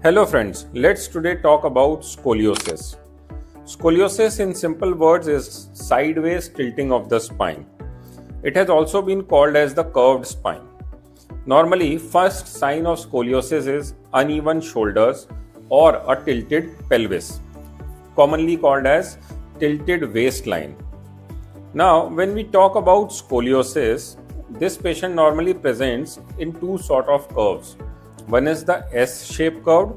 Hello friends, let's today talk about scoliosis. Scoliosis in simple words is sideways tilting of the spine. It has also been called as the curved spine. Normally, first sign of scoliosis is uneven shoulders or a tilted pelvis, commonly called as tilted waistline. Now, when we talk about scoliosis, this patient normally presents in two sort of curves. One is the S-shaped curve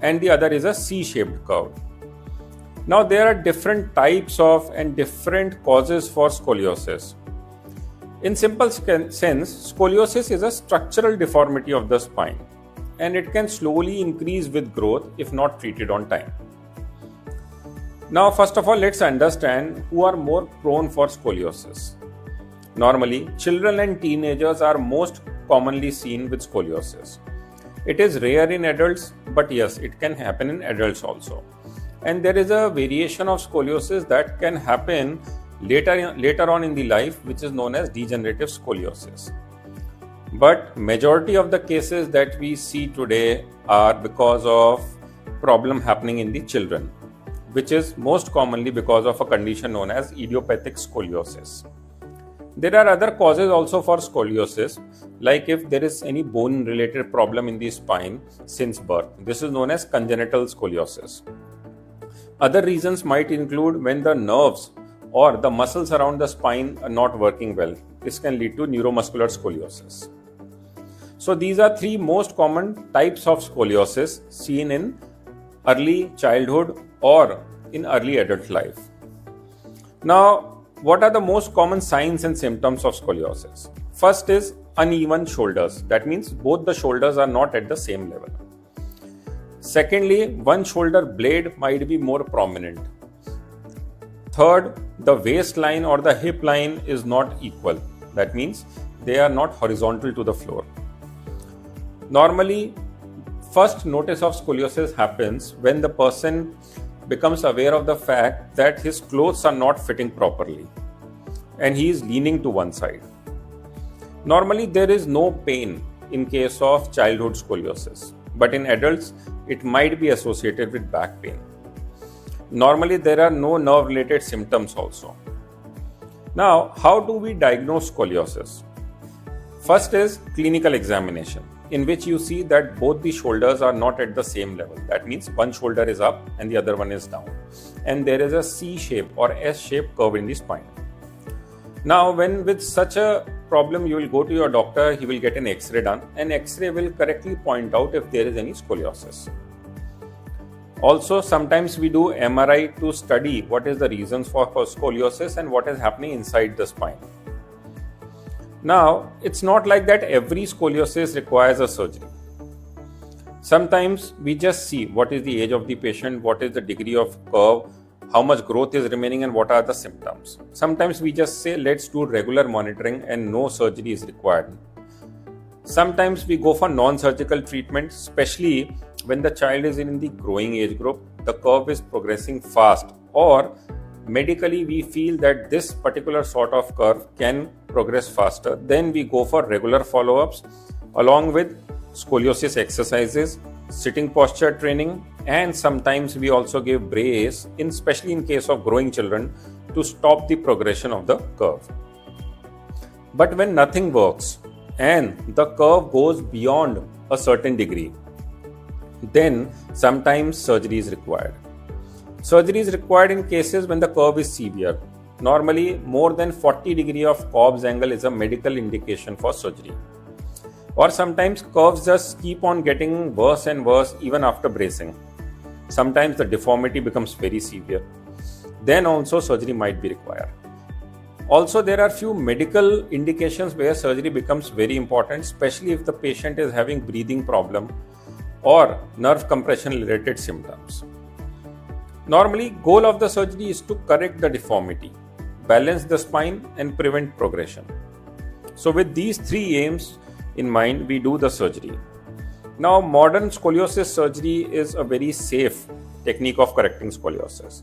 and the other is a C-shaped curve. Now there are different types of and different causes for scoliosis. In simple sense, scoliosis is a structural deformity of the spine and it can slowly increase with growth if not treated on time. Now first of all, let's understand who are more prone for scoliosis. Normally, children and teenagers are most commonly seen with scoliosis. It is rare in adults, but yes, it can happen in adults also. And there is a variation of scoliosis that can happen later on in the life, which is known as degenerative scoliosis. But majority of the cases that we see today are because of problem happening in the children, which is most commonly because of a condition known as idiopathic scoliosis. There are other causes also for scoliosis, like if there is any bone-related problem in the spine since birth. This is known as congenital scoliosis. Other reasons might include when the nerves or the muscles around the spine are not working well. This can lead to neuromuscular scoliosis. So these are three most common types of scoliosis seen in early childhood or in early adult life. Now, what are the most common signs and symptoms of scoliosis? First is uneven shoulders. That means both the shoulders are not at the same level. Secondly, one shoulder blade might be more prominent. Third, the waistline or the hip line is not equal. That means they are not horizontal to the floor. Normally, first notice of scoliosis happens when the person becomes aware of the fact that his clothes are not fitting properly and he is leaning to one side. Normally, there is no pain in case of childhood scoliosis, but in adults, it might be associated with back pain. Normally, there are no nerve-related symptoms also. Now, how do we diagnose scoliosis? First is clinical examination, in which you see that both the shoulders are not at the same level. That means one shoulder is up and the other one is down. And there is a C-shape or S-shaped curve in the spine. Now, when with such a problem, you will go to your doctor, he will get an X-ray done, and X-ray will correctly point out if there is any scoliosis. Also, sometimes we do MRI to study what is the reasons for scoliosis and what is happening inside the spine. Now, it's not like that every scoliosis requires a surgery. Sometimes we just see what is the age of the patient, what is the degree of curve, how much growth is remaining and what are the symptoms. Sometimes we just say let's do regular monitoring and no surgery is required. Sometimes we go for non-surgical treatment, especially when the child is in the growing age group, the curve is progressing fast, or medically we feel that this particular sort of curve can progress faster. Then we go for regular follow-ups along with scoliosis exercises, sitting posture training, and sometimes we also give brace, especially in case of growing children, to stop the progression of the curve. But when nothing works and the curve goes beyond a certain degree, then sometimes surgery is required. Surgery is required in cases when the curve is severe. Normally, more than 40 degrees of Cobb's angle is a medical indication for surgery. Or sometimes curves just keep on getting worse and worse even after bracing. Sometimes the deformity becomes very severe. Then also surgery might be required. Also, there are few medical indications where surgery becomes very important, especially if the patient is having breathing problem or nerve compression related symptoms. Normally, goal of the surgery is to correct the deformity, balance the spine and prevent progression. So with these three aims in mind, we do the surgery. Now, modern scoliosis surgery is a very safe technique of correcting scoliosis.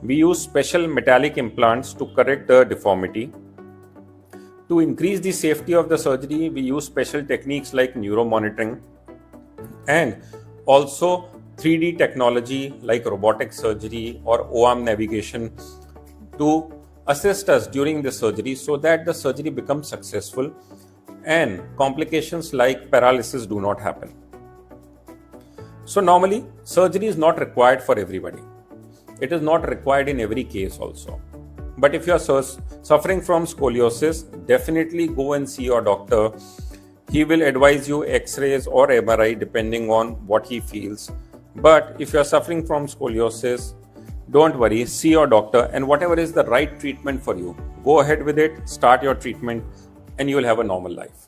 We use special metallic implants to correct the deformity. To increase the safety of the surgery, we use special techniques like neuromonitoring. And Also 3D technology like robotic surgery or O-arm navigation to assist us during the surgery so that the surgery becomes successful and complications like paralysis do not happen. So normally surgery is not required for everybody. It is not required in every case also. But if you are suffering from scoliosis, definitely go and see your doctor. He will advise you X-rays or MRI depending on what he feels. But if you are suffering from scoliosis, don't worry, see your doctor, and whatever is the right treatment for you, go ahead with it, start your treatment, and you will have a normal life.